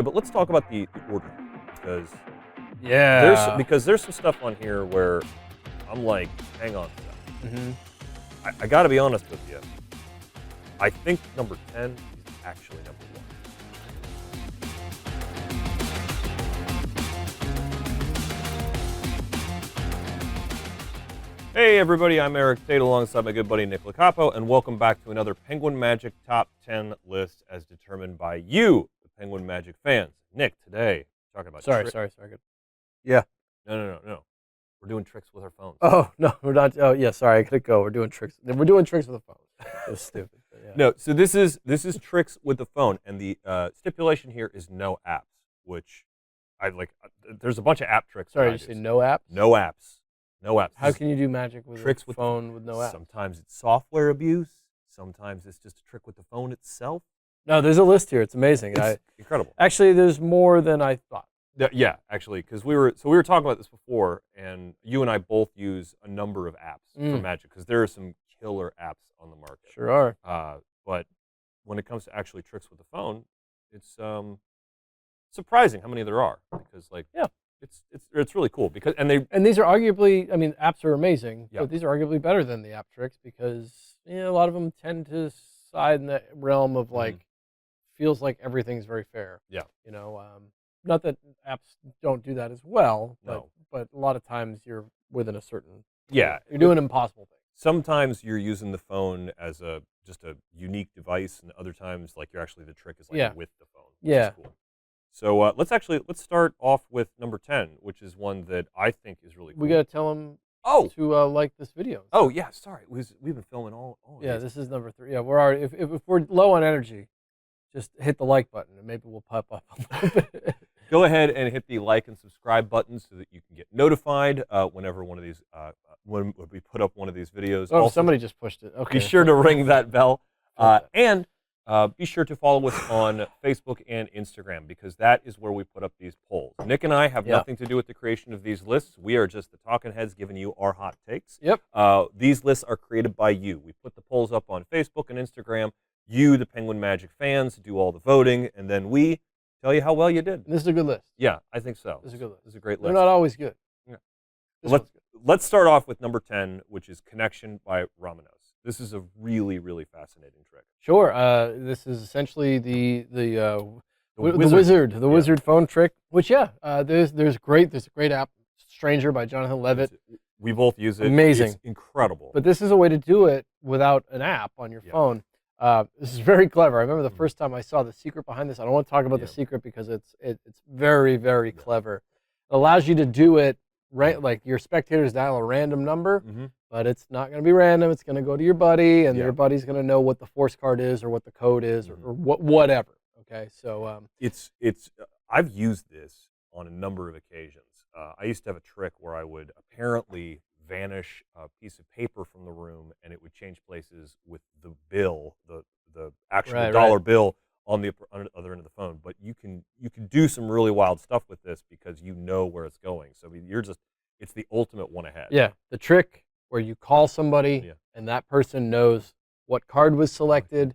Yeah, but let's talk about the order because Yeah. there's some stuff on here where I'm like, hang on a second. Mm-hmm. I got to be honest with you. I think number 10 is actually number 1. Hey everybody, I'm Eric Tate alongside my good buddy Nick Licapo, and welcome back to another Penguin Magic Top 10 list as determined by you, the Penguin Magic fans. Nick, today, talking about Sorry. Yeah. No. We're doing tricks with our phones. Oh, no, we're not. Oh, yeah, sorry, I gotta go. We're doing tricks. We're doing tricks with the phone. It was stupid. Yeah. No, so this is tricks with the phone, and the stipulation here is no apps, which I like. There's a bunch of app tricks. Sorry, you say no apps? No apps. No apps. How can you do magic with tricks a phone with no apps? Sometimes it's software abuse. Sometimes it's just a trick with the phone itself. No, there's a list here. It's amazing. It's incredible. Actually, there's more than I thought. Yeah, actually, because we were talking about this before, and you and I both use a number of apps for Magic because there are some killer apps on the market. Sure are. But when it comes to actually tricks with the phone, it's surprising how many there are because it's really cool because and these are arguably, I mean, apps are amazing, Yeah. but these are arguably better than the app tricks because a lot of them tend to side in the realm of feels like everything's very fair. Yeah. Not that apps don't do that as well, No. but a lot of times you're within a certain Yeah. you're doing impossible things. Sometimes you're using the phone as just a unique device, and other times you're actually the trick is with the phone. Which is cool. So let's start off with number 10, which is one that I think is really cool. We gotta tell them to like this video. Oh yeah, sorry. We've been filming all. Yeah, this is number 3. Yeah, we're already if we're low on energy, just hit the like button and maybe we'll pop up a little bit. Go ahead and hit the like and subscribe button so that you can get notified whenever one of these when we put up one of these videos. Oh, also, somebody just pushed it. Okay. be sure to ring that bell, and be sure to follow us on Facebook and Instagram because that is where we put up these polls. Nick and I have nothing to do with the creation of these lists. We are just the talking heads giving you our hot takes. Yep. These lists are created by you. We put the polls up on Facebook and Instagram. You, the Penguin Magic fans, do all the voting, and then we tell you how well you did. This is a good list. Yeah, I think so. This is a good list. This is a great list. They're not always good. Yeah. Let's start off with number 10, which is Connection by Ramanos. This is a really, really fascinating trick. Sure. This is essentially the wizard phone trick. Which there's a great app, Stranger by Jonathan Levitt. We both use it. Amazing. It's incredible. But this is a way to do it without an app on your phone. This is very clever. I remember the first time I saw the secret behind this. I don't want to talk about the secret because it's very, very clever. It allows you to do it like your spectators dial a random number, but it's not going to be random. It's going to go to your buddy, and your buddy's going to know what the force card is or what the code is or whatever. Okay, so I've used this on a number of occasions. I used to have a trick where I would apparently vanish a piece of paper from the room, and it would change places with the bill, the actual dollar bill on the other end of the phone. But you can do some really wild stuff with this because you know where it's going. So I mean, it's the ultimate one ahead. Yeah, the trick where you call somebody and that person knows what card was selected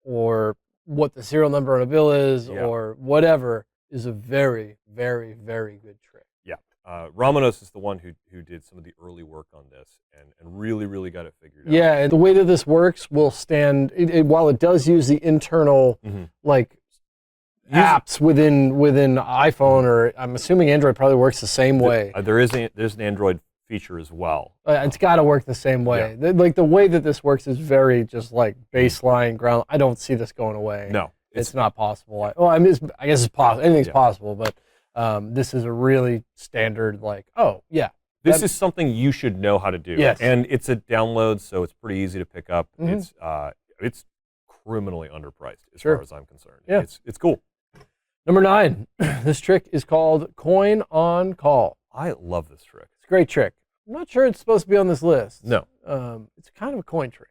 or what the serial number on a bill is or whatever is a very, very, very good trick. Yeah. Ramanos is the one who did some of the early work on this and really, really got it figured out. Yeah, and the way that this works will stand, while it does use the internal apps within iPhone, or I'm assuming Android probably works the same way. There's an Android feature as well. It's got to work the same way. Yeah. The way that this works is very just like baseline ground. I don't see this going away. No. It's not possible. I guess it's possible. Anything's possible, but this is a really standard, This is something you should know how to do. Yes. And it's a download, so it's pretty easy to pick up. It's criminally underpriced as far as I'm concerned. Yeah. It's cool. Number 9, this trick is called Coin on Call. I love this trick. It's a great trick. I'm not sure it's supposed to be on this list. No. It's kind of a coin trick.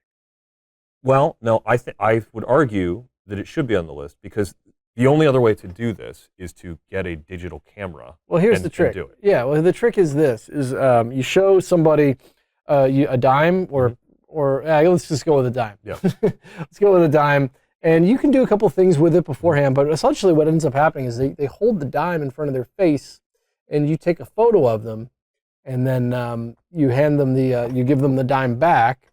Well, no, I would argue that it should be on the list because the only other way to do this is to get a digital camera. Well, here's the trick. Do it. Yeah, well, the trick is this: you show somebody a dime, or let's just go with a dime. Yeah. Let's go with a dime, And you can do a couple things with it beforehand, but essentially what ends up happening is they hold the dime in front of their face, and you take a photo of them, and then you hand them you give them the dime back,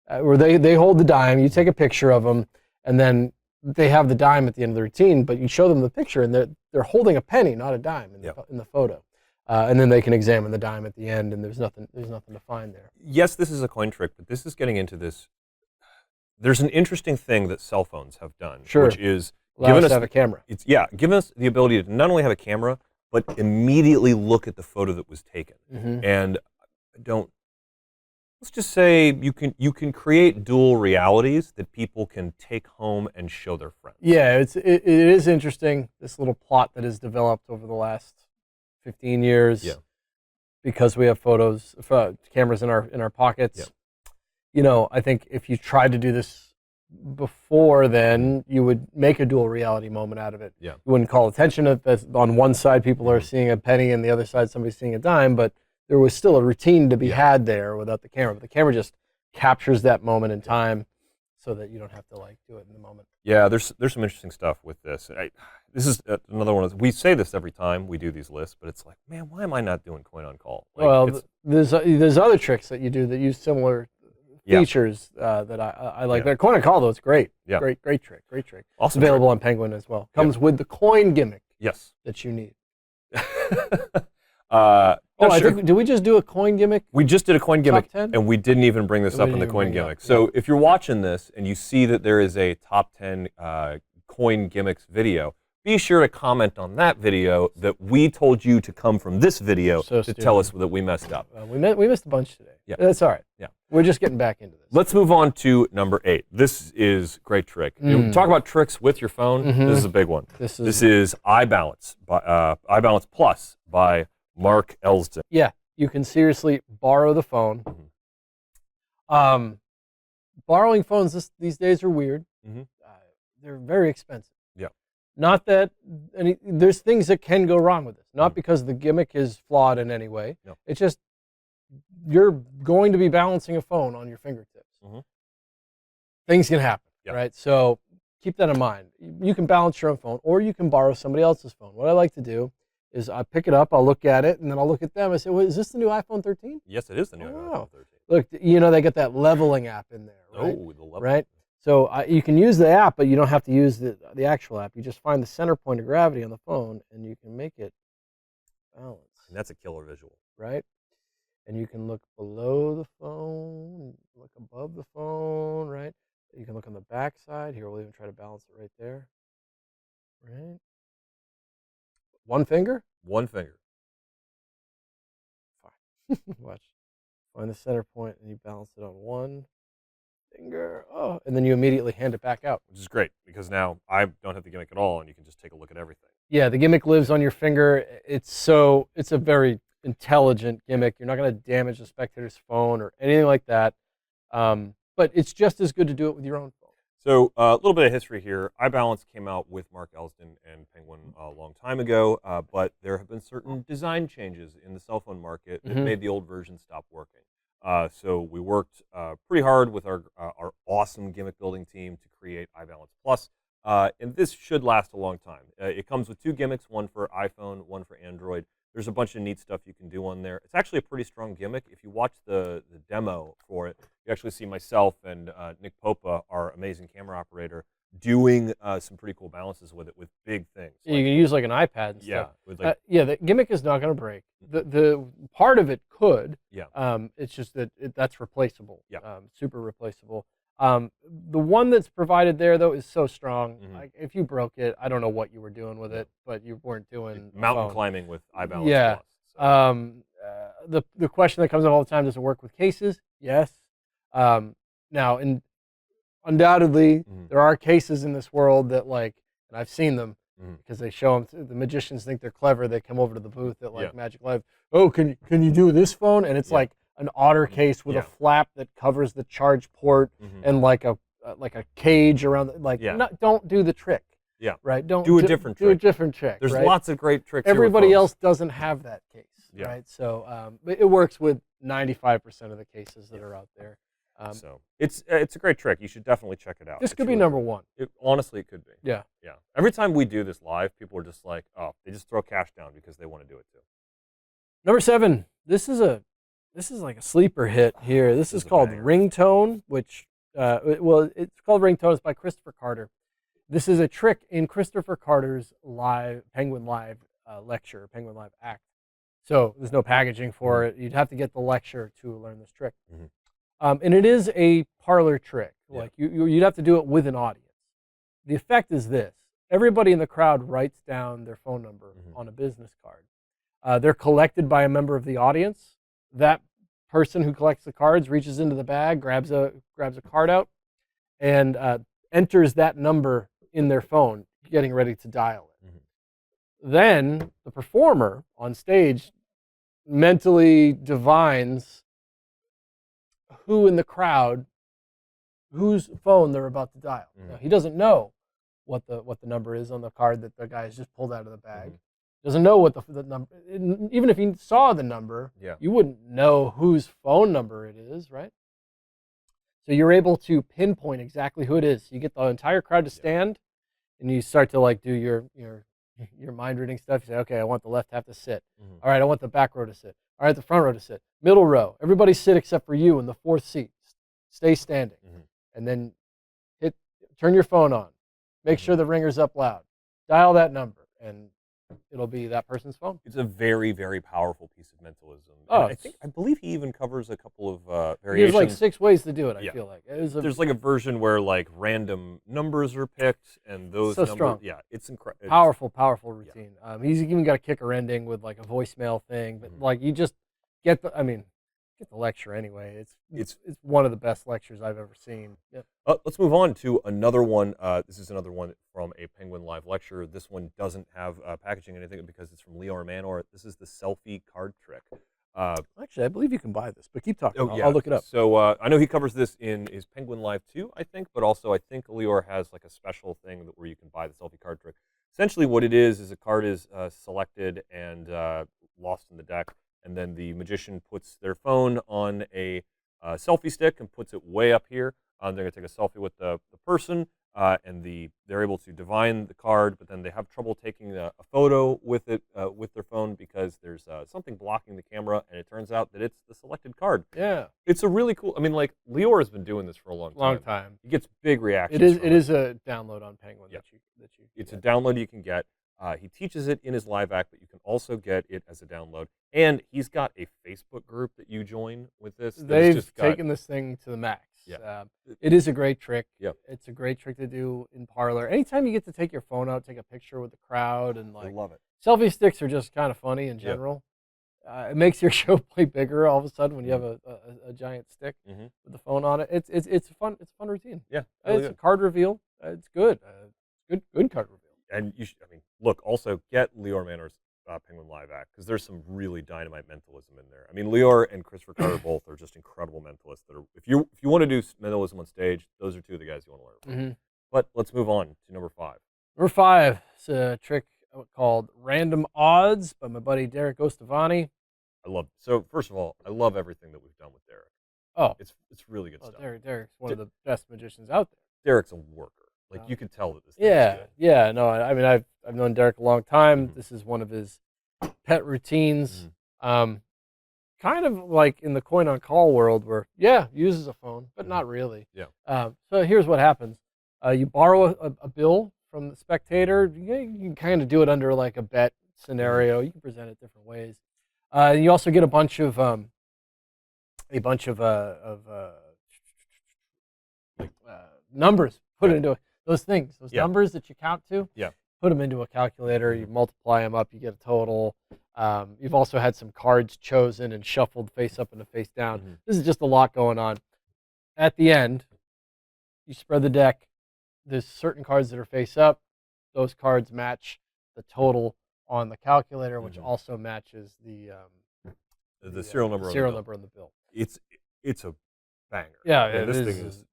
or they hold the dime, you take a picture of them, and then they have the dime at the end of the routine, but you show them the picture, and they're holding a penny, not a dime, in the photo. And then they can examine the dime at the end, and there's nothing to find there. Yes, this is a coin trick, but this is getting into this. There's an interesting thing that cell phones have done, which is allow us to have a camera. Giving us the ability to not only have a camera, but immediately look at the photo that was taken. And let's just say you can create dual realities that people can take home and show their friends. Yeah, it is interesting, this little plot that has developed over the last 15 years. Yeah. Because we have cameras in our pockets. Yeah. You know, I think if you tried to do this before then, you would make a dual reality moment out of it. Yeah. You wouldn't call attention that on one side people are seeing a penny and the other side somebody's seeing a dime, but there was still a routine to be had there without the camera. But the camera just captures that moment in time so that you don't have to do it in the moment. Yeah, there's some interesting stuff with this. This is another one. We say this every time we do these lists, but it's like, man, why am I not doing coin on call? There's other tricks that you do that use similar features that I like. That coin and call, though, it's great. Yeah. Great trick. Awesome. It's available on Penguin as well. Comes with the coin gimmick. Yes. That you need. I think, did we just do a coin gimmick? We just did a coin gimmick, 10? and we didn't even bring this up in the coin gimmick. So if you're watching this and you see that there is a top 10 coin gimmicks video, be sure to comment on that video that we told you to come from this video to tell us that we messed up. We missed a bunch today. Yeah. That's all right. Yeah. We're just getting back into this. Let's move on to number 8. This is a great trick. You talk about tricks with your phone. This is a big one. This is iBalance iBalance Plus by Mark Elsden. Yeah, you can seriously borrow the phone. Borrowing phones these days are weird. They're very expensive. Yeah. Not that there's things that can go wrong with this. Not because the gimmick is flawed in any way. No. It's just you're going to be balancing a phone on your fingertips. Things can happen, right? So keep that in mind. You can balance your own phone, or you can borrow somebody else's phone. What I like to do is I pick it up, I'll look at it, and then I'll look at them. I say, well, is this the new iPhone 13? Yes, it is the new iPhone 13. Look, they get that leveling app in there, right? Oh, the leveling. Right? So you can use the app, but you don't have to use the actual app. You just find the center point of gravity on the phone, and you can make it balance. And that's a killer visual. Right? And you can look below the phone, look above the phone, right? You can look on the back side. Here, we'll even try to balance it right there. Right? One finger? One finger. Fine. Watch. Find the center point, and you balance it on one finger. Oh, and then you immediately hand it back out. Which is great, because now I don't have the gimmick at all, and you can just take a look at everything. Yeah, the gimmick lives on your finger. It's a very intelligent gimmick. You're not going to damage the spectator's phone or anything like that. But it's just as good to do it with your own phone. So a little bit of history here. iBalance came out with Mark Elsden and Penguin a long time ago, but there have been certain design changes in the cell phone market that made the old version stop working. So we worked pretty hard with our awesome gimmick building team to create iBalance Plus, and this should last a long time. It comes with 2 gimmicks, one for iPhone, one for Android. There's a bunch of neat stuff you can do on there. It's actually a pretty strong gimmick. If you watch the demo for it, you actually see myself and Nick Popa, our amazing camera operator, doing some pretty cool balances with it with big things. You can use like an iPad and stuff. Yeah. The gimmick is not going to break. The part of it could. Yeah. It's just that that's replaceable. Yeah. Super replaceable. The one that's provided there, though, is so strong. Like, if you broke it, I don't know what you were doing with it, but you weren't doing mountain climbing with iBalance. Yeah. Plus, so. The question that comes up all the time: does it work with cases? Yes. Now, undoubtedly, there are cases in this world that, like, and I've seen them because they show them. The magicians think they're clever. They come over to the booth at Magic Live. Oh, can you do this phone? And it's like an otter case with a flap that covers the charge port and like a cage around. Don't do the trick. Yeah. Right. Don't do a different trick. Do a different trick. There's right? lots of great tricks. Everybody else doesn't have that case. Yeah. Right. So it works with 95% of the cases that are out there. So it's a great trick. You should definitely check it out. This It's could be really number cool. one. Honestly, it could be. Yeah. Yeah. Every time we do this live, people are just like, oh, they just throw cash down because they want to do it too. Number 7. This is like a sleeper hit here. This is a called banger. Ringtone, which it's called Ringtone. It's by Christopher Carter. This is a trick in Christopher Carter's Penguin Live lecture, Penguin Live act. So there's no packaging for it. You'd have to get the lecture to learn this trick. And it is a parlor trick. Yeah. Like you'd have to do it with an audience. The effect is this. Everybody in the crowd writes down their phone number on a business card. They're collected by a member of the audience. That person who collects the cards reaches into the bag, grabs a card out, and enters that number in their phone, getting ready to dial it. Then the performer on stage mentally divines who in the crowd, whose phone they're about to dial. Now, he doesn't know what the number is on the card that the guy has just pulled out of the bag. Doesn't know what the number. Even if he saw the number, you wouldn't know whose phone number it is, right? So you're able to pinpoint exactly who it is. You get the entire crowd to stand, and you start to like do your mind reading stuff. You say, okay, I want the left half to sit. All right, I want the back row to sit. All right, the front row to sit. Middle row, everybody sit except for you in the 4th seat. Stay standing, and then turn your phone on. Make sure the ringer's up loud. Dial that number, and it'll be that person's phone. It's a very, very powerful piece of mentalism. Oh, I believe he even covers a couple of There's variations. like 6 ways to do it. I feel like there's like a version where like random numbers are picked, and those so numbers. Strong. Yeah, it's incredible. Powerful routine. He's even got a kicker ending with like a voicemail thing, but like you just get the lecture anyway. It's one of the best lectures I've ever seen. Yep. Let's move on to another one. This is another one from a Penguin Live lecture. This one doesn't have packaging or anything because it's from Lior Manor. This is the selfie card trick. Actually, I believe you can buy this, but keep talking. Oh, I'll look it up. So I know he covers this in his Penguin Live 2, I think, but also I think Lior has like a special thing where you can buy the selfie card trick. Essentially what it is a card is selected and lost in the deck, and then the magician puts their phone on a selfie stick and puts it way up here. They're going to take a selfie with the person, and they're able to divine the card, but then they have trouble taking a photo with it with their phone because there's something blocking the camera, and it turns out that it's the selected card. Yeah, it's a really cool. I mean, like Lior has been doing this for a long time. He gets big reactions. It is a download on Penguin that you. It's a download you can get. He teaches it in his live act, but you can also get it as a download. And he's got a Facebook group that you join with this. They've taken this thing to the max. Yeah. It is a great trick. Yeah. It's a great trick to do in parlor. Anytime you get to take your phone out, take a picture with the crowd, and like I love it. Selfie sticks are just kind of funny in general. It makes your show play bigger all of a sudden when you have a giant stick with the phone on it. It's a fun routine. Yeah, really it's good. A card reveal. It's good. Good card reveal. And you should, look, also get Lior Manor's Penguin Live act, because there's some really dynamite mentalism in there. I mean, Lior and Christopher Carter both are just incredible mentalists. That are, if you want to do mentalism on stage, those are two of the guys you want to learn from. But let's move on to number 5. Number 5 is a trick called Random Odds by my buddy Derek Ostavani. So first of all, I love everything that we've done with Derek. Oh, it's really good stuff. Derek's one of the best magicians out there. Derek's a worker. Like you could tell that this. Thing is good. Yeah. No, I mean I've known Derek a long time. This is one of his pet routines. Kind of like in the coin on call world, where uses a phone, but not really. Yeah. So here's what happens: you borrow a bill from the spectator. You can kind of do it under like a bet scenario. You can present it different ways. You also get a bunch of numbers put into it. Those numbers that you count to, put them into a calculator, you multiply them up, you get a total. You've also had some cards chosen and shuffled face up and face down. This is just a lot going on. At the end, you spread the deck. There's certain cards that are face up. Those cards match the total on the calculator, which also matches the serial number on the bill. It's a banger. Yeah, this thing is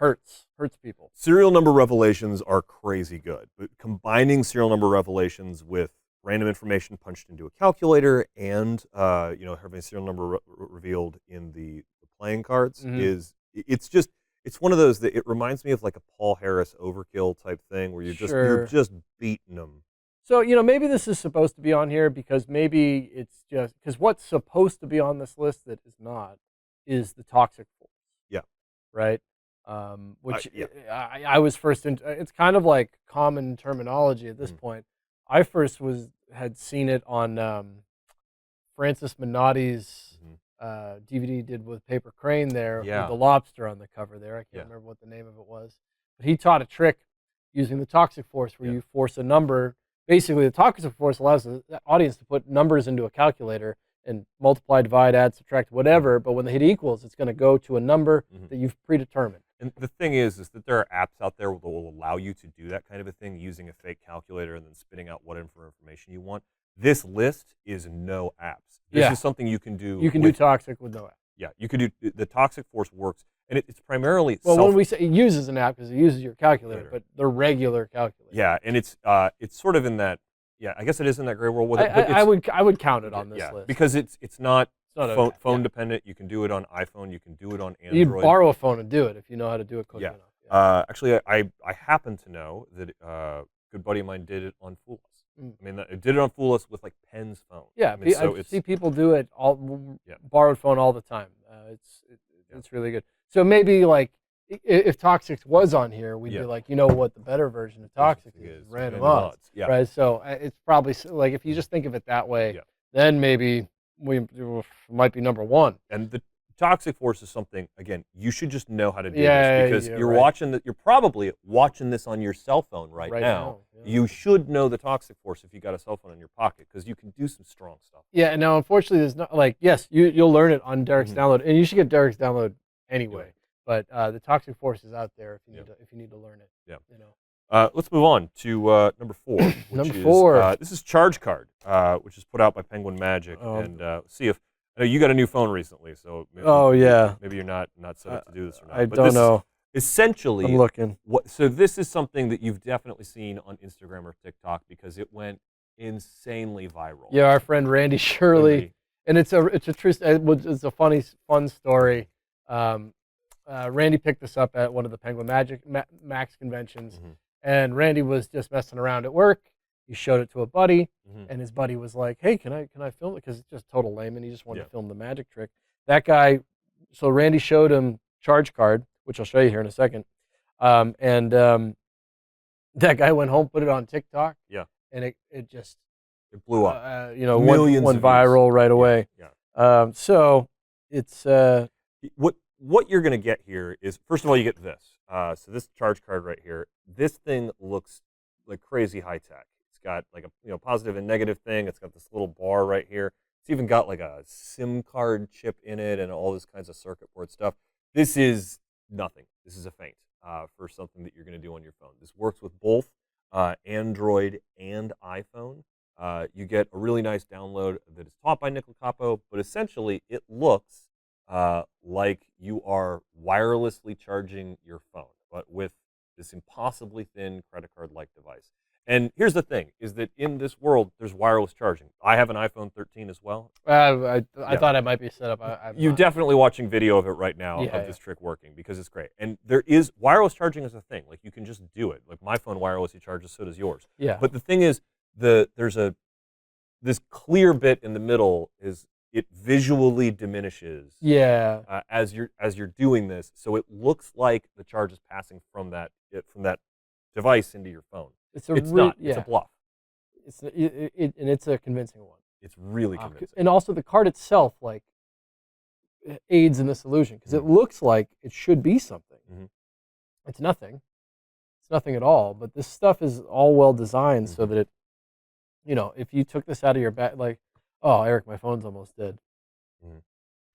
hurts people. Serial number revelations are crazy good, but combining serial number revelations with random information punched into a calculator and having a serial number revealed in the playing cards Mhm. is it's one of those that it reminds me of like a Paul Harris overkill type thing where you're Sure. just beating them. So, maybe this is supposed to be on here because maybe it's just because what's supposed to be on this list that is not is the toxic force, Yeah. right? Which Yeah. I was first in. It's kind of like common terminology at this Mhm. point. I first had seen it on Francis Minotti's Mhm. DVD he did with Paper Crane there with Yeah. the lobster on the cover there. I can't Yeah. remember what the name of it was, but he taught a trick using the toxic force where Yeah. you force a number. Basically, the toxic force allows the audience to put numbers into a calculator and multiply, divide, add, subtract, whatever. But when they hit equals, it's going to go to a number Mhm. that you've predetermined. And the thing is that there are apps out there that will allow you to do that kind of a thing using a fake calculator and then spitting out what information you want. This list is no apps. This Yeah, is something you can do you can do with, toxic with no app. yeah, you could do the toxic force works, and it's primarily Well, when we say it uses an app because it uses your calculator, calculator. but the regular calculator. Yeah, and it's sort of in that, yeah, I guess it is in that gray world with I, it, but I, I it's would I would count it on this yeah, list. because it's not It's not phone, a phone yeah. dependent. You can do it on iPhone, you can do it on You Android. borrow a phone and do it if you know how to do it quick Yeah. enough. Yeah. Actually, I happen to know that a good buddy of mine did it on Fool Us. Mm. I mean, it did it on Fool Us with like Penn's phone. Yeah, I mean, so I it's see people do it yeah, borrowed phone all the time. yeah, It's really good. So maybe like if Toxics was on here, we'd yeah. be like, you know what, the better version of Toxic is random odds, Yeah, right? So it's probably like if you just think of it that way, yeah. then maybe we might be number one. And the toxic force is something, again, you should just know how to do Yeah, this because yeah, you're right. watching you're probably watching this on your cell phone right now. Yeah. You should know the toxic force if you got a cell phone in your pocket because you can do some strong stuff. Yeah, and now unfortunately, there's not like yes, you'll learn it on Derek's Mhm. download, and you should get Derek's download anyway. Yeah. But the Toxic Force is out there if you need to learn it. Yeah. You know. Let's move on to number 4. Which Number is, 4. This is Charge Card, which is put out by Penguin Magic, and see if I know you got a new phone recently, so maybe you're not set up to do this or not. I But don't this know. is essentially, I'm looking. so this is something that you've definitely seen on Instagram or TikTok because it went insanely viral. Yeah, our friend Randy Shirley, and it's a true. It's a fun story. Randy picked this up at one of the Penguin Magic Max conventions, Mhm. and Randy was just messing around at work. He showed it to a buddy, Mhm. and his buddy was like, "Hey, can I film it?" Because it's just total layman. He just wanted Yeah. to film the magic trick. That guy. So Randy showed him Charge Card, which I'll show you here in a second, and that guy went home, put it on TikTok, Yeah. and it just It blew up. Went Millions of views. viral right away. Yeah. So it's What you're going to get here is, first of all, you get this. So this Charge Card right here, this thing looks like crazy high tech. It's got like a positive and negative thing. It's got this little bar right here. It's even got like a SIM card chip in it and all this kinds of circuit board stuff. This is nothing. This is a feint for something that you're going to do on your phone. This works with both Android and iPhone. You get a really nice download that is taught by Nickel Capo, but essentially it looks like you are wirelessly charging your phone, but with this impossibly thin credit card-like device. And here's the thing, is that in this world, there's wireless charging. I have an iPhone 13 as well. I thought I might be set up. You're definitely watching video of it right now Yeah, of this trick working because it's great. And there is, wireless charging is a thing. Like you can just do it. Like my phone wirelessly charges, so does yours. Yeah. But the thing is, there's this clear bit in the middle is it visually diminishes Yeah. as you're doing this, so it looks like the charge is passing from that device into your phone. It's not. Yeah. It's a bluff. And it's a convincing one. It's really convincing. And also the card itself like aids in this illusion because it looks like it should be something. Mhm. It's nothing. It's nothing at all. But this stuff is all well designed so that it, if you took this out of your bag, like, oh, Eric, my phone's almost dead. Mhm.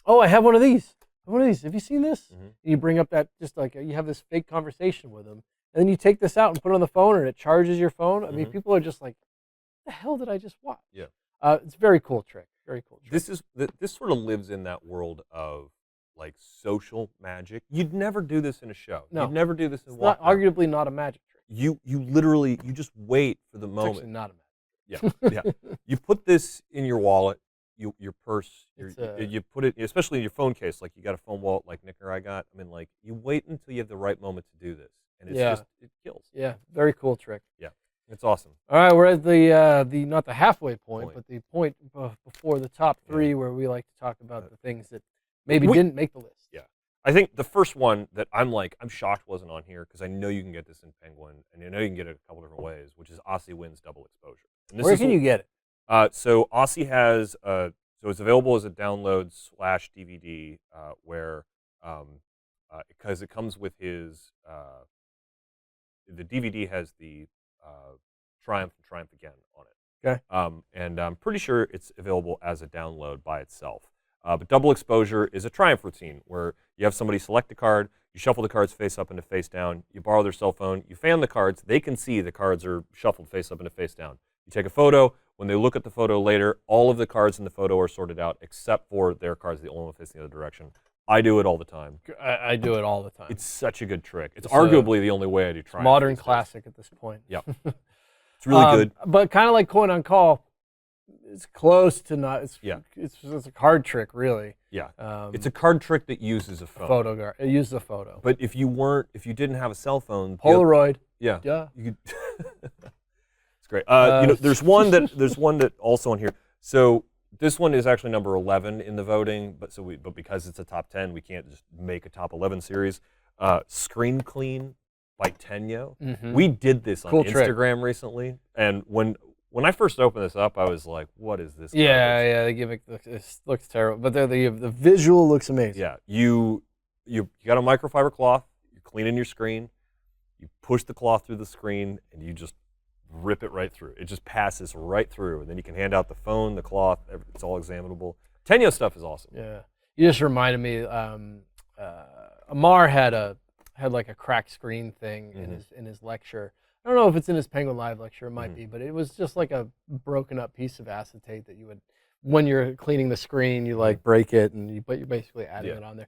Oh, I have one of these. Have you seen this? Mhm. And you bring up that just like you have this fake conversation with them, and then you take this out and put it on the phone, and it charges your phone. I mean, people are just like, "What the hell did I just watch?" Yeah. It's a very cool trick. Very cool trick. This sort of lives in that world of like social magic. You'd never do this in a show. No. You'd never do this in It's not walk-around. arguably not a magic trick. You literally you just wait for the It's moment. actually not a magic. Yeah, yeah. You put this in your wallet. your purse, It's you put it, especially in your phone case, like you got a phone wallet like Nick or I got. I mean, like you wait until you have the right moment to do this, and it's yeah, just it kills. yeah, very cool trick. Yeah, it's awesome. All right, we're at the not the halfway point, Point. but the point before the top three, Yeah. where we like to talk about the things that maybe We- didn't make the list. Yeah. I think the first one that I'm shocked wasn't on here because I know you can get this in Penguin, and I know you can get it a couple different ways, which is Aussie Wins Double Exposure. And this Where is can you get it? So Aussie has so it's available as a download/DVD where because it comes with his the DVD has the Triumph and Triumph Again on it. Okay. And I'm pretty sure it's available as a download by itself. But Double Exposure is a Triumph routine where you have somebody select a card, you shuffle the cards face up and face down, you borrow their cell phone, you fan the cards, they can see the cards are shuffled face up and face down. You take a photo, when they look at the photo later, all of the cards in the photo are sorted out except for their cards, the only one facing the other direction. I do it all the time. I do it all the time. It's such a good trick. It's arguably the only way I do Triumph. Modern classic at this point. Yep. It's really good. But kind of like coin on call, it's close to not. It's Yeah. It's a card trick, really. Yeah. It's a card trick that uses a phone. Photo guard. It uses a photo. But if you didn't have a cell phone, Polaroid. yeah. Yeah. You could it's great. There's one that also on here. So this one is actually number 11 in the voting, but because it's a top 10, we can't just make a top 11 series. Screen Clean by Tenyo. Mm-hmm. We did this on Cool trick. Instagram recently, and when I first opened this up, I was like, "What is this?" Yeah, the gimmick looks terrible, but the visual looks amazing. Yeah, you got a microfiber cloth. You clean in your screen. You push the cloth through the screen, and you just rip it right through. It just passes right through, and then you can hand out the phone, the cloth. It's all examinable. Tenyo stuff is awesome. Yeah, you just reminded me. Amar had like a cracked screen thing in his lecture. I don't know if it's in his Penguin Live lecture. It might be, but it was just like a broken up piece of acetate that you would, when you're cleaning the screen, you like break it, but you're basically adding it on there.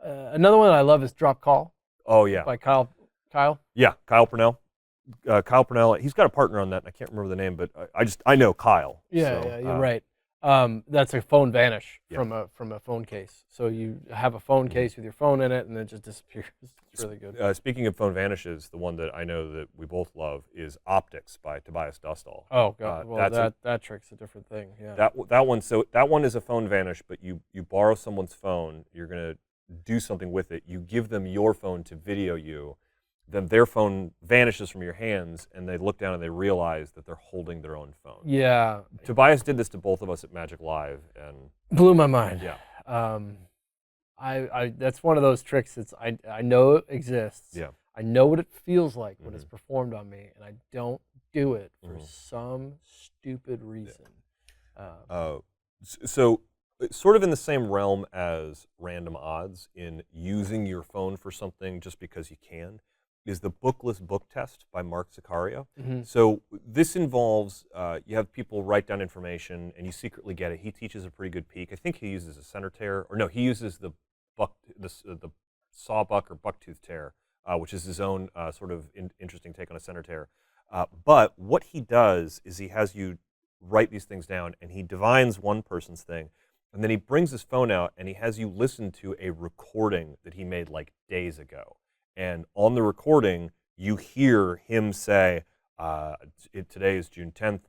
Another one I love is Drop Call. Oh yeah, by Kyle. Yeah, Kyle Purnell. Kyle Purnell. He's got a partner on that. And I can't remember the name, but I know Kyle. Yeah, so, you're right. That's a phone vanish from a phone case. So you have a phone case with your phone in it, and it just disappears. It's really good. Speaking of phone vanishes, the one that I know that we both love is Optics by Tobias Dustall. Oh god, well that trick's a different thing. Yeah. That one is a phone vanish, but you borrow someone's phone, you're gonna do something with it. You give them your phone to video you. Then their phone vanishes from your hands, and they look down and they realize that they're holding their own phone. Yeah. Tobias did this to both of us at Magic Live, and blew my mind. Yeah. I that's one of those tricks that's I know it exists. Yeah. I know what it feels like when it's performed on me, and I don't do it for some stupid reason. So it's sort of in the same realm as random odds in using your phone for something just because you can. Is the Bookless Book Test by Mark Zaccario. So this involves, you have people write down information and you secretly get it. He teaches a pretty good peek. I think he uses a center tear, or no, he uses the sawbuck or bucktooth tear, which is his own sort of interesting take on a center tear. But what he does is he has you write these things down, and he divines one person's thing, and then he brings his phone out and he has you listen to a recording that he made like days ago. And on the recording, you hear him say, "Today is June 10th,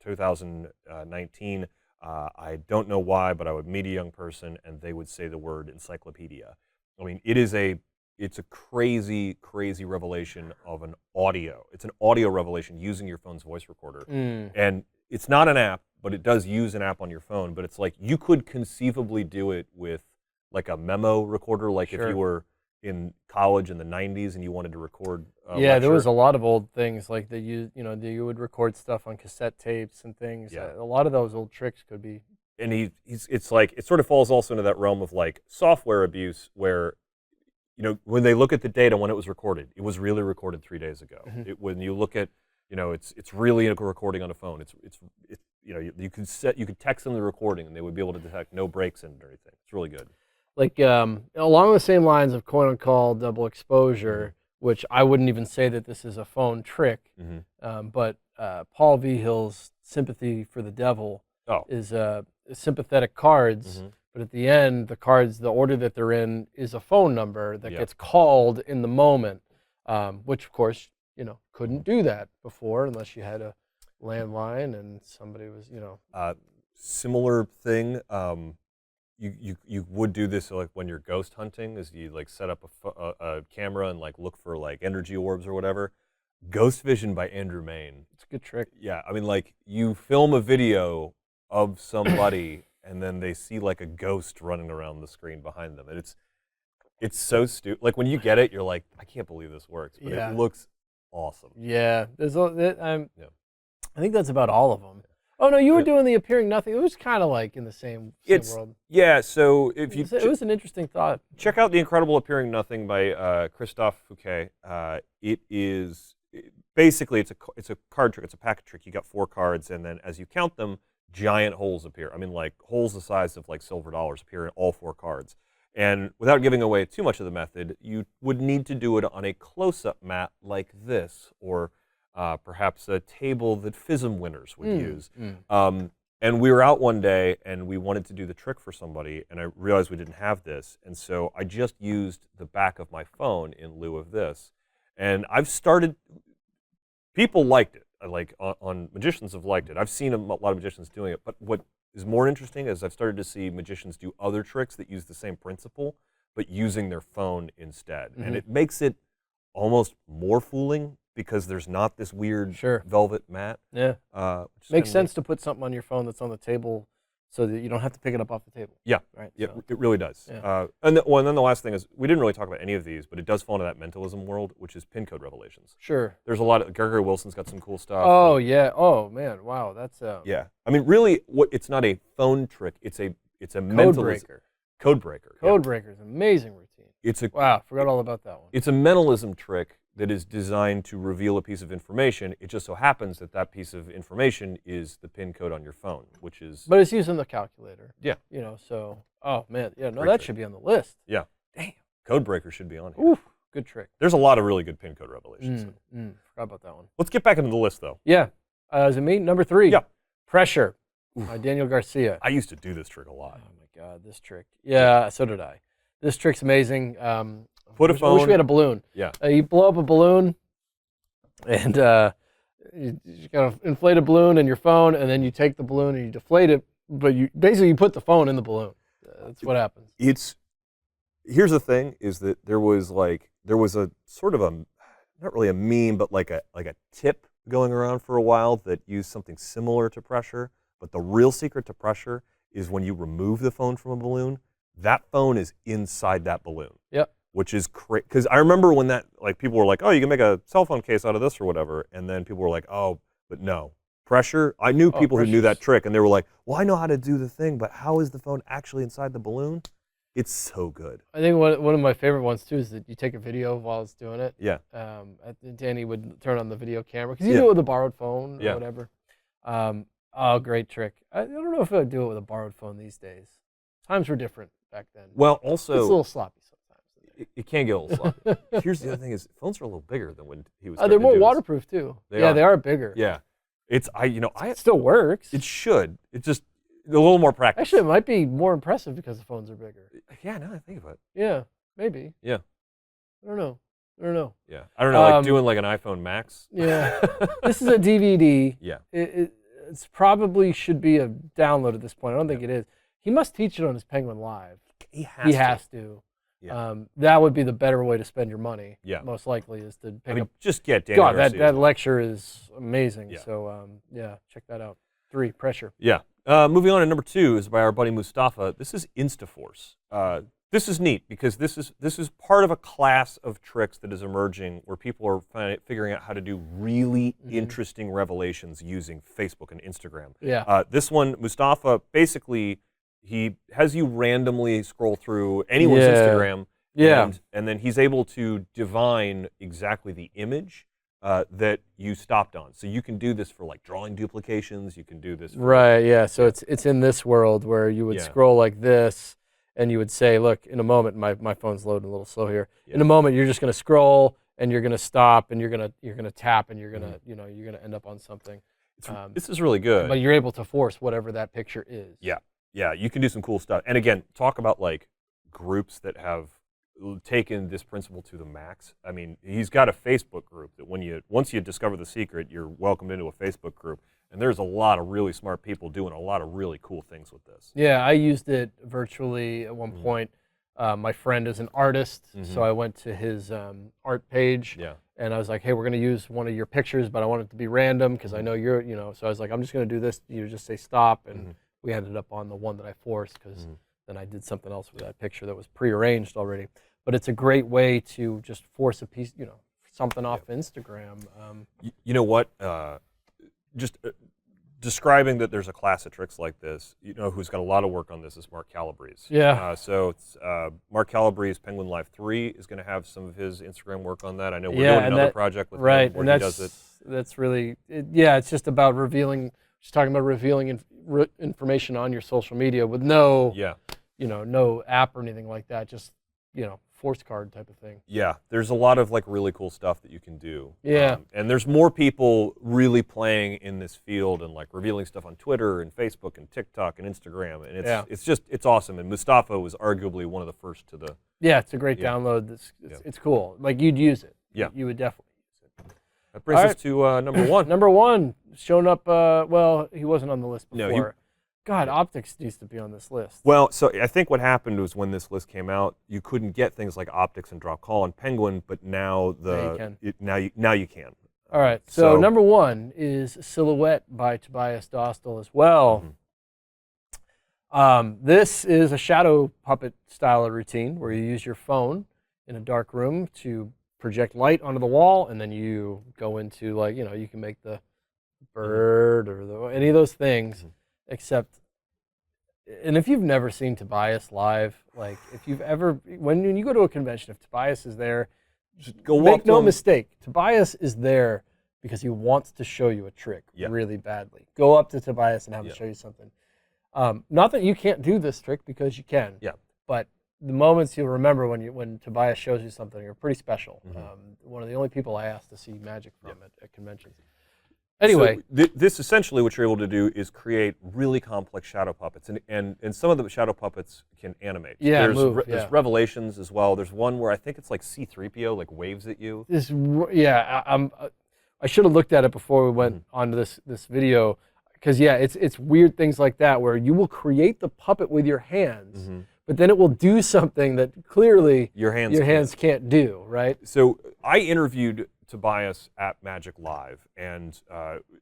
2019. I don't know why, but I would meet a young person, and they would say the word encyclopedia." I mean, it's a crazy, crazy revelation of an audio. It's an audio revelation using your phone's voice recorder, and it's not an app, but it does use an app on your phone. But it's like you could conceivably do it with like a memo recorder, like if you were in college in the 90s and you wanted to record there was a lot of old things like that you would record stuff on cassette tapes and things. A lot of those old tricks could be. And it's like it sort of falls also into that realm of like software abuse where when they look at the data when it was recorded, it was really recorded 3 days ago. When you look at it's really a recording on a phone. You could text them the recording and they would be able to detect no breaks in it or anything. It's really good. Like along the same lines of coin on call, double exposure, which I wouldn't even say that this is a phone trick, but Paul Vihill's Sympathy for the Devil Oh. is sympathetic cards. Mm-hmm. But at the end, the cards, the order that they're in is a phone number that Yep. gets called in the moment, which of course, you know, couldn't do that before unless you had a landline and somebody was, you know. Similar thing. You would do this like when you're ghost hunting, is you like set up a camera and like look for like energy orbs or whatever. Ghost Vision by Andrew Main. It's a good trick. Yeah, I mean, like you film a video of somebody and then they see like a ghost running around the screen behind them, and it's so stupid. Like when you get it, you're like, I can't believe this works, but Yeah. it looks awesome. Yeah, there's Yeah. I think that's about all of them. Oh no, you were Yeah. doing the appearing nothing. It was kind of like in the same world. Yeah, so if you It was an interesting thought. check out The Incredible Appearing Nothing by Christophe Fouquet. Basically it's a card trick. It's a packet trick. You got 4 cards, and then as you count them, giant holes appear. I mean, like holes the size of like silver dollars appear in all 4 cards. And without giving away too much of the method, you would need to do it on a close-up mat like this, or perhaps a table that FISM winners would use. And we were out one day, and we wanted to do the trick for somebody, and I realized we didn't have this, and so I just used the back of my phone in lieu of this. And I've started, people liked it. Like on magicians have liked it. I've seen a lot of magicians doing it, but what is more interesting is I've started to see magicians do other tricks that use the same principle, but using their phone instead. And it makes it almost more fooling because there's not this weird velvet mat. Yeah. Makes sense to put something on your phone that's on the table so that you don't have to pick it up off the table. Yeah, right. Yeah, So, it really does. Yeah. And then the last thing is, we didn't really talk about any of these, but it does fall into that mentalism world, which is pin code revelations. Sure. There's a lot of, Gregory Wilson's got some cool stuff. Oh yeah. Oh man. Wow. That's Yeah. I mean, really, it's not a phone trick. It's a code mentalism. breaker. Code breaker. Code breaker is an amazing routine. Wow. Forgot all about that one. It's a mentalism trick that is designed to reveal a piece of information. It just so happens that that piece of information is the pin code on your phone, which is. But it's using the calculator. Yeah. You know. So. Oh man. Yeah. No, Great that trick. should be on the list. Yeah. Damn. Code breaker should be on here. Oof. Good trick. There's a lot of really good pin code revelations. Forgot about that one. Let's get back into the list, though. Yeah. Is it me? Number 3. Yeah. Pressure. By Daniel Garcia. I used to do this trick a lot. Oh my God, this trick. Yeah, so did I. This trick's amazing. Put a I phone. wish we had a balloon. Yeah. You blow up a balloon, and you kind of inflate a balloon in your phone, and then you take the balloon and you deflate it. But you put the phone in the balloon. That's what happens. Here's the thing: is that there was a sort of a, not really a meme, but like a tip going around for a while that used something similar to pressure. But the real secret to pressure is when you remove the phone from a balloon, that phone is inside that balloon. Yep. Which is crazy. Because I remember when that, like, people were like, oh, you can make a cell phone case out of this or whatever. And then people were like, oh, but no. Pressure, I knew people who knew that trick, and they were like, well, I know how to do the thing, but how is the phone actually inside the balloon? It's so good. I think one of my favorite ones, too, is that you take a video while it's doing it. Yeah. Danny would turn on the video camera, because you do it with a borrowed phone or whatever. Oh, great trick. I don't know if I would do it with a borrowed phone these days. Times were different back then. Well, also, it's a little sloppy sometimes. It can get a little sloppy. Here's the other thing: is phones are a little bigger than when he was. They're more waterproof too. They are bigger. Yeah, it still works. It should. It's just a little more practice. Actually, it might be more impressive because the phones are bigger. Yeah, now I think about it. Yeah, maybe. Yeah. I don't know. Yeah, I don't know. Like doing like an iPhone Max. Yeah. This is a DVD. Yeah. It's probably should be a download at this point. I don't think it is. He must teach it on his Penguin Live. He has to. Yeah. That would be the better way to spend your money. Yeah. Most likely is to pick up. Just get Daniel God, Garcia. that lecture is amazing. Yeah. So check that out. 3, Pressure. Yeah. Moving on to number 2 is by our buddy Mustafa. This is INSTAFORCE. This is neat because this is part of a class of tricks that is emerging where people are figuring out how to do really interesting revelations using Facebook and Instagram. Yeah. This one, Mustafa, basically, he has you randomly scroll through anyone's Instagram. Yeah. And then he's able to divine exactly the image that you stopped on. So you can do this for like drawing duplications. You can do this. Right. Yeah. So it's in this world where you would scroll like this, and you would say, look, in a moment, my phone's loading a little slow here. Yeah. In a moment, you're just going to scroll, and you're going to stop, and you're going to tap, and you're going to you're going to end up on something. This is really good. But you're able to force whatever that picture is. Yeah, yeah, you can do some cool stuff. And again, talk about like groups that have taken this principle to the max. I mean, he's got a Facebook group that once you discover the secret, you're welcomed into a Facebook group. And there's a lot of really smart people doing a lot of really cool things with this. Yeah, I used it virtually at one point. My friend is an artist, so I went to his art page, and I was like, hey, we're going to use one of your pictures, but I want it to be random because I know you're, so I was like, I'm just going to do this. You just say stop, and we ended up on the one that I forced because then I did something else with that picture that was prearranged already. But it's a great way to just force a piece, something off Instagram. You know what? Just describing that there's a class of tricks like this, who's got a lot of work on this is Mark Calabrese. Yeah. So it's, Mark Calabrese, Penguin Live 3 is going to have some of his Instagram work on that. I know we're doing another project with him where he does it. That's really, it's just about talking about revealing information on your social media with no, no app or anything like that, just, force card type of thing. Yeah, there's a lot of like really cool stuff that you can do. Yeah. And there's more people really playing in this field and like revealing stuff on Twitter and Facebook and TikTok and Instagram. And it's awesome. And Mustafa was arguably one of the first to the. Yeah, it's a great download. It's cool. Like you'd use it. Yeah. You would definitely use it. That brings us to number one. Number one, shown up, well, he wasn't on the list before. No, God, Optics used to be on this list. Well, so I think what happened was when this list came out, you couldn't get things like Optics and Drop Call on Penguin, but now now you can. All right, so number one is Silhouette by Tobias Dostal as well. This is a shadow puppet style of routine where you use your phone in a dark room to project light onto the wall, and then you go into like, you can make the bird or any of those things. Except, and if you've never seen Tobias live, like if you've ever, when you go to a convention, if Tobias is there, just go make no mistake, Tobias is there because he wants to show you a trick really badly. Go up to Tobias and have him show you something. Not that you can't do this trick because you can, but the moments you'll remember when Tobias shows you something are pretty special. One of the only people I asked to see magic from at conventions. Anyway, so this essentially what you're able to do is create really complex shadow puppets, and some of the shadow puppets can animate. Yeah, there's Revelations as well. There's one where I think it's like C-3PO like waves at you. I should have looked at it before we went onto this video, because it's weird things like that where you will create the puppet with your hands, but then it will do something that clearly your hands can't do, right? So I interviewed Tobias at Magic Live, and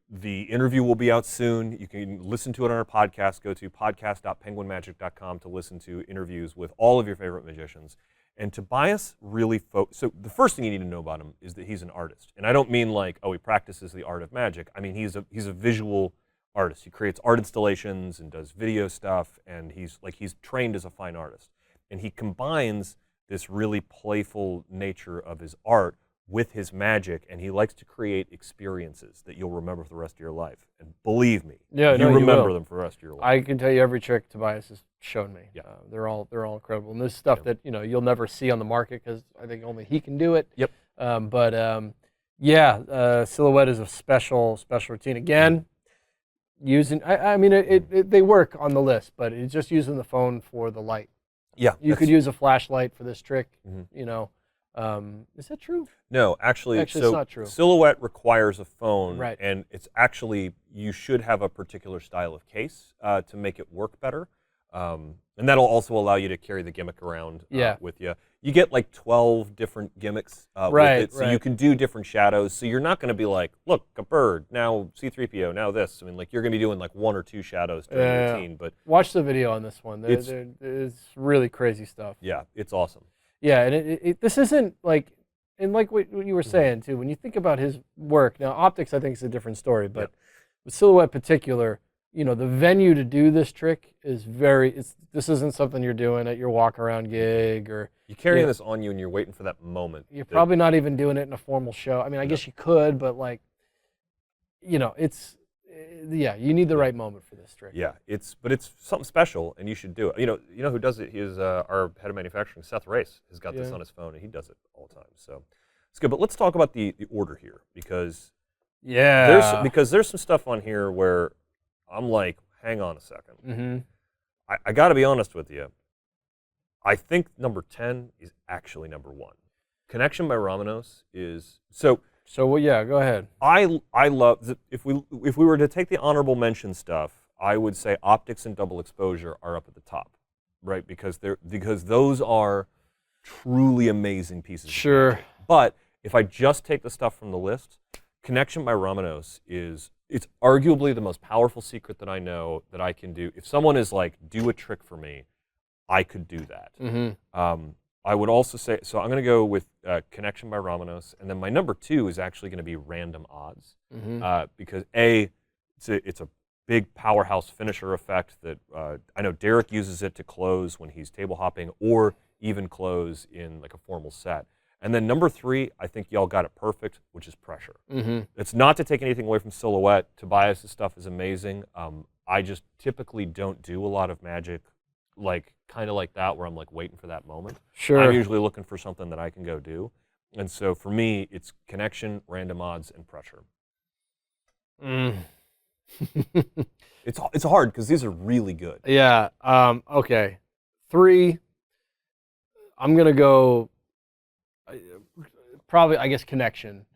the interview will be out soon. You can listen to it on our podcast. Go to podcast.penguinmagic.com to listen to interviews with all of your favorite magicians. And Tobias really so the first thing you need to know about him is that he's an artist. And I don't mean like, oh, he practices the art of magic. I mean, he's a visual artist. He creates art installations and does video stuff, and he's trained as a fine artist. And he combines this really playful nature of his art with his magic, and he likes to create experiences that you'll remember for the rest of your life. And believe me, you remember them for the rest of your life. I can tell you every trick Tobias has shown me. They're all incredible, and this stuff that you'll never see on the market because I think only he can do it. Yep. Silhouette is a special routine. Again, using they work on the list, but it's just using the phone for the light. Yeah. You could use a flashlight for this trick. Is that true? No, actually it's not true. Silhouette requires a phone, right? And it's actually, you should have a particular style of case to make it work better, and that'll also allow you to carry the gimmick around with you. You get like 12 different gimmicks with it, so you can do different shadows. So you're not going to be like, look, a bird, now C-3PO, now this. I mean, like you're going to be doing like one or two shadows during the routine. But watch the video on this one. It's really crazy stuff. Yeah, it's awesome. Yeah, and this isn't like, and like what you were saying too, when you think about his work, now Optics I think is a different story, but with Silhouette in particular, the venue to do this trick is this isn't something you're doing at your walk around gig, or you're carrying this on you and you're waiting for that moment. You're probably not even doing it in a formal show. I mean, I guess you could, but like, you need the right moment for this trick. Yeah, but it's something special, and you should do it. You know who does it? He is our head of manufacturing, Seth Race, has got this on his phone, and he does it all the time. So it's good. But let's talk about the order here, because Yeah. Because there's some stuff on here where I'm like, hang on a second. Mm-hmm. I got to be honest with you. I think number 10 is actually number 1. Connection by Romanos is so. So well, yeah, go ahead. I love if we were to take the honorable mention stuff, I would say optics and double exposure are up at the top, right? Because those are truly amazing pieces. Sure. Of magic. But if I just take the stuff from the list, Connection by Romanos it's arguably the most powerful secret that I know that I can do. If someone is like, do a trick for me, I could do that. Mm-hmm. I would also say, so I'm going to go with Connection by Romanos, and then my number 2 is actually going to be Random Odds, because it's a big powerhouse finisher effect that I know Derek uses it to close when he's table hopping, or even close in like a formal set. And then number 3, I think y'all got it perfect, which is Pressure. Mm-hmm. It's not to take anything away from Silhouette. Tobias' stuff is amazing. I just typically don't do a lot of magic like kind of like that where I'm like waiting for that moment. Sure. I'm usually looking for something that I can go do. And so for me, it's Connection, Random Odds, and Pressure. It's hard because these are really good. Yeah. Okay. 3. I'm gonna go. Probably, I guess, Connection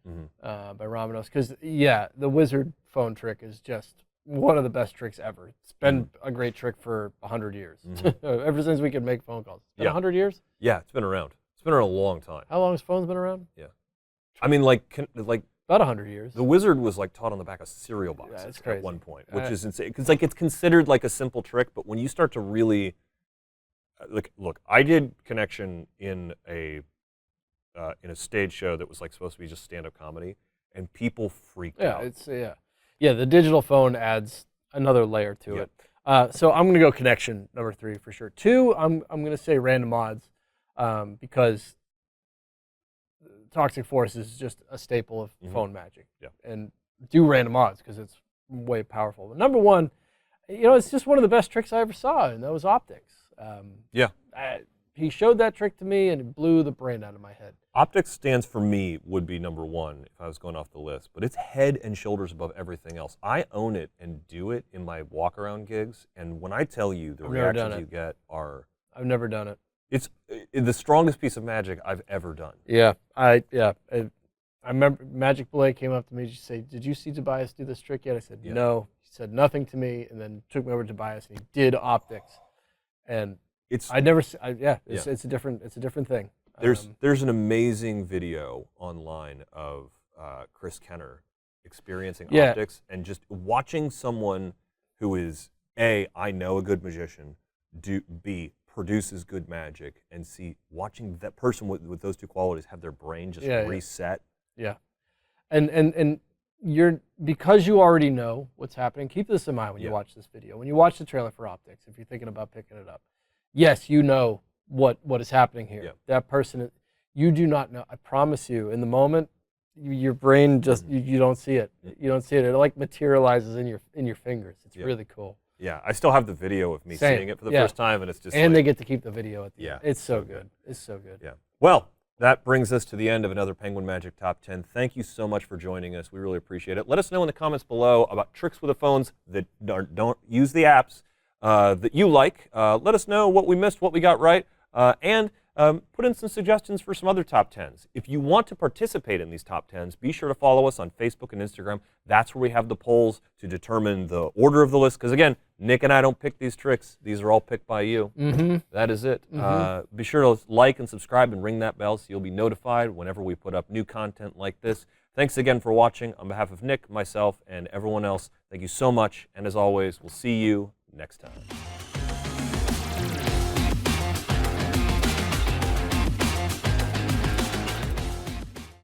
by Romanos, because the wizard phone trick is just one of the best tricks ever. It's been a great trick for 100 years, ever since we could make phone calls. It's been 100 years? Yeah, it's been around. It's been around a long time. How long has phones been around? Yeah. I mean, like about 100 years. The wizard was like taught on the back of cereal boxes crazy. at one point, which is insane. Because like it's considered like a simple trick, but when you start to really look, I did Connection in a stage show that was like supposed to be just stand-up comedy, and people freaked out. The digital phone adds another layer to it. So I'm gonna go Connection number 3 for sure. 2, I'm gonna say Random Odds, because Toxic Force is just a staple of phone magic. Yeah. And do Random Odds because it's way powerful. But number 1, it's just one of the best tricks I ever saw, and that was optics. He showed that trick to me, and it blew the brain out of my head. Optics stands for me would be number 1 if I was going off the list, but it's head and shoulders above everything else. I own it and do it in my walk-around gigs, and when I tell you the reactions you get are... I've never done it. It's the strongest piece of magic I've ever done. I remember Magic Blake came up to me and she said, "Did you see Tobias do this trick yet?" I said, "No." He said nothing to me, and then took me over to Tobias, and he did optics, and it's a different thing. There's an amazing video online of Chris Kenner experiencing optics and just watching someone who is I know a good magician, B, produces good magic, and C, watching that person with those 2 qualities have their brain just reset. Yeah, and because you already know what's happening. Keep this in mind when you watch this video. When you watch the trailer for optics, if you're thinking about picking it up, yes, you know what is happening here. That person, you do not know. I promise you, in the moment, your brain just you don't see it. You don't see it. It like materializes in your fingers. It's really cool. Yeah, I still have the video of me seeing it for the first time, and it's just they get to keep the video at the end. It's so good. It's so good. Yeah. Well, that brings us to the end of another Penguin Magic Top 10. Thank you so much for joining us. We really appreciate it. Let us know in the comments below about tricks with the phones that don't use the apps that you like. Let us know what we missed, what we got right, and put in some suggestions for some other top 10s. If you want to participate in these top 10s, be sure to follow us on Facebook and Instagram. That's where we have the polls to determine the order of the list. Because again, Nick and I don't pick these tricks. These are all picked by you. That is it. Be sure to like and subscribe and ring that bell so you'll be notified whenever we put up new content like this. Thanks again for watching. On behalf of Nick, myself, and everyone else, thank you so much. And as always, we'll see you next time.